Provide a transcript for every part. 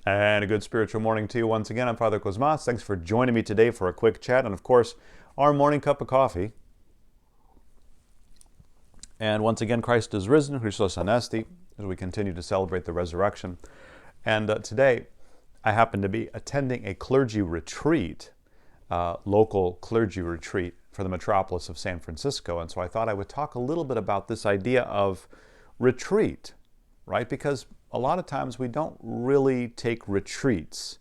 And a good spiritual morning to you once again. I'm Father Cosmas. Thanks for joining me today for a quick chat and, of course, our morning cup of coffee. And once again, Christ is risen, Christos Anesti, as we continue to celebrate the resurrection. And today, I happen to be attending a clergy retreat, local clergy retreat for the metropolis of San Francisco. And so I thought I would talk a little bit about this idea of retreat, right? Because a lot of times we don't really take retreats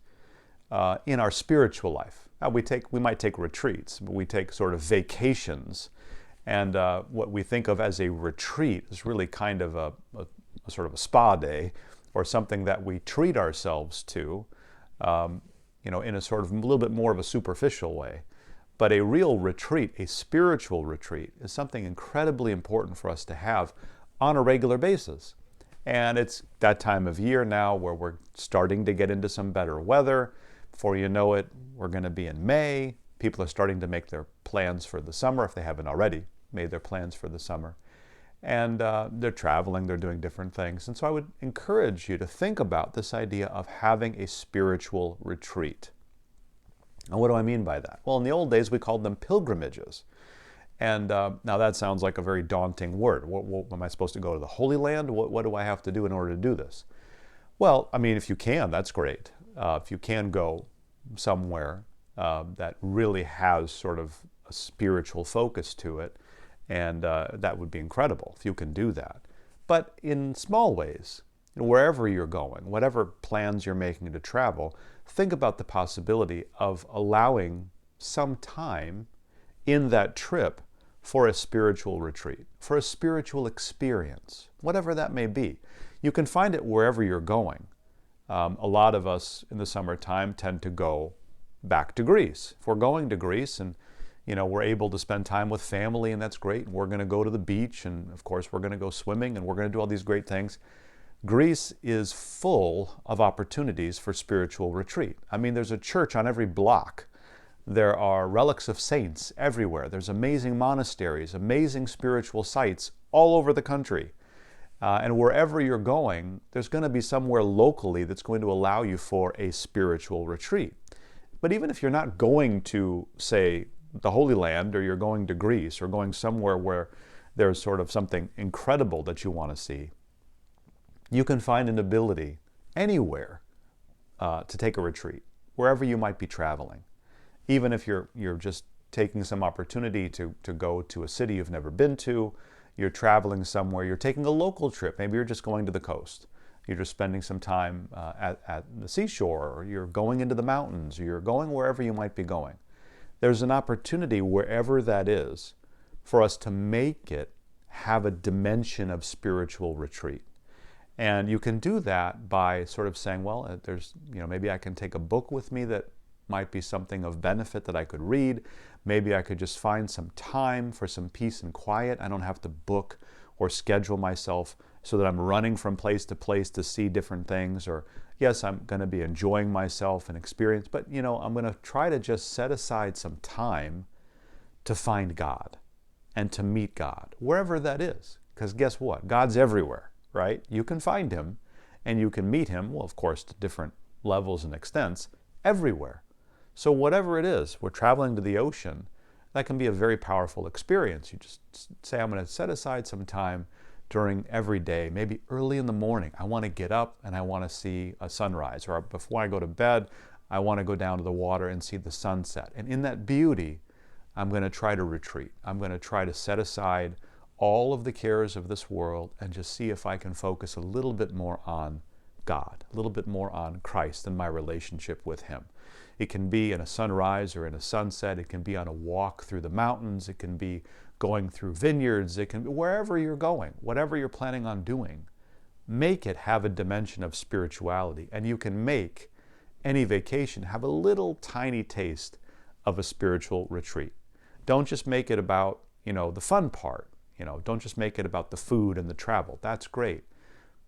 in our spiritual life. We might take retreats, but we take sort of vacations. And what we think of as a retreat is really kind of a sort of a spa day, or something that we treat ourselves to, in a sort of a little bit more of a superficial way. But a real retreat, a spiritual retreat, is something incredibly important for us to have on a regular basis. And it's that time of year now where we're starting to get into some better weather. Before you know it, we're going to be in May. People are starting to make their plans for the summer, if they haven't already made their plans for the summer. And they're traveling, they're doing different things. And so I would encourage you to think about this idea of having a spiritual retreat. And what do I mean by that? Well, in the old days, we called them pilgrimages. And now that sounds like a very daunting word. What, am I supposed to go to the Holy Land? What do I have to do in order to do this? Well, I mean, if you can, that's great. If you can go somewhere that really has sort of a spiritual focus to it, and that would be incredible if you can do that. But in small ways, wherever you're going, whatever plans you're making to travel, think about the possibility of allowing some time in that trip for a spiritual retreat, for a spiritual experience, whatever that may be. You can find it wherever you're going. A lot of us in the summertime tend to go back to Greece. If we're going to Greece and we're able to spend time with family, and that's great. We're going to go to the beach, and of course we're going to go swimming, and we're going to do all these great things. Greece is full of opportunities for spiritual retreat. I mean, there's a church on every block. There are relics of saints everywhere. There's amazing monasteries, amazing spiritual sites all over the country. And wherever you're going, there's going to be somewhere locally that's going to allow you for a spiritual retreat. But even if you're not going to, say, the Holy Land, or you're going to Greece, or going somewhere where there's sort of something incredible that you want to see, you can find an ability anywhere to take a retreat, wherever you might be traveling. Even if you're just taking some opportunity to go to a city you've never been to, you're traveling somewhere, you're taking a local trip, maybe you're just going to the coast, you're just spending some time at the seashore, or you're going into the mountains, or you're going wherever you might be going. There's an opportunity wherever that is for us to make it have a dimension of spiritual retreat. And you can do that by sort of saying, well, maybe I can take a book with me that might be something of benefit that I could read. Maybe I could just find some time for some peace and quiet. I don't have to book or schedule myself so that I'm running from place to see different things. Or, yes, I'm going to be enjoying myself and experience, but, I'm going to try to just set aside some time to find God and to meet God, wherever that is. Because guess what? God's everywhere, right? You can find Him and you can meet Him, well, of course, to different levels and extents, everywhere. So whatever it is, we're traveling to the ocean, that can be a very powerful experience. You just say, I'm going to set aside some time during every day, maybe early in the morning. I want to get up and I want to see a sunrise. Or before I go to bed, I want to go down to the water and see the sunset. And in that beauty, I'm going to try to retreat. I'm going to try to set aside all of the cares of this world and just see if I can focus a little bit more on God, a little bit more on Christ and my relationship with Him. It can be in a sunrise or in a sunset. It can be on a walk through the mountains. It can be going through vineyards. It can be wherever you're going, whatever you're planning on doing. Make it have a dimension of spirituality, and you can make any vacation have a little tiny taste of a spiritual retreat. Don't just make it about, the fun part. Don't just make it about the food and the travel. That's great.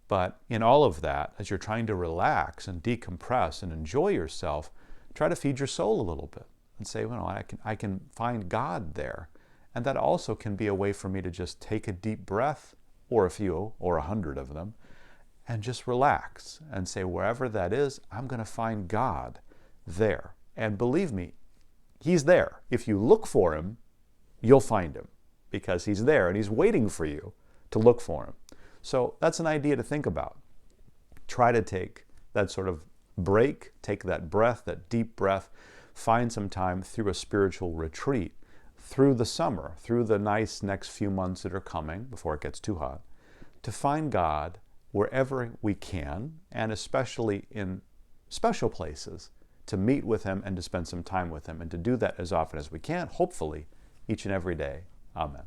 But in all of that, as you're trying to relax and decompress and enjoy yourself, try to feed your soul a little bit and say, I can find God there. And that also can be a way for me to just take a deep breath, or a few, or 100 of them, and just relax and say, wherever that is, I'm going to find God there. And believe me, He's there. If you look for Him, you'll find Him, because He's there and He's waiting for you to look for Him. So that's an idea to think about. Try to take that sort of break, take that breath, that deep breath, find some time through a spiritual retreat, through the summer, through the nice next few months that are coming before it gets too hot, to find God wherever we can, and especially in special places, to meet with Him and to spend some time with Him, and to do that as often as we can, hopefully each and every day. Amen.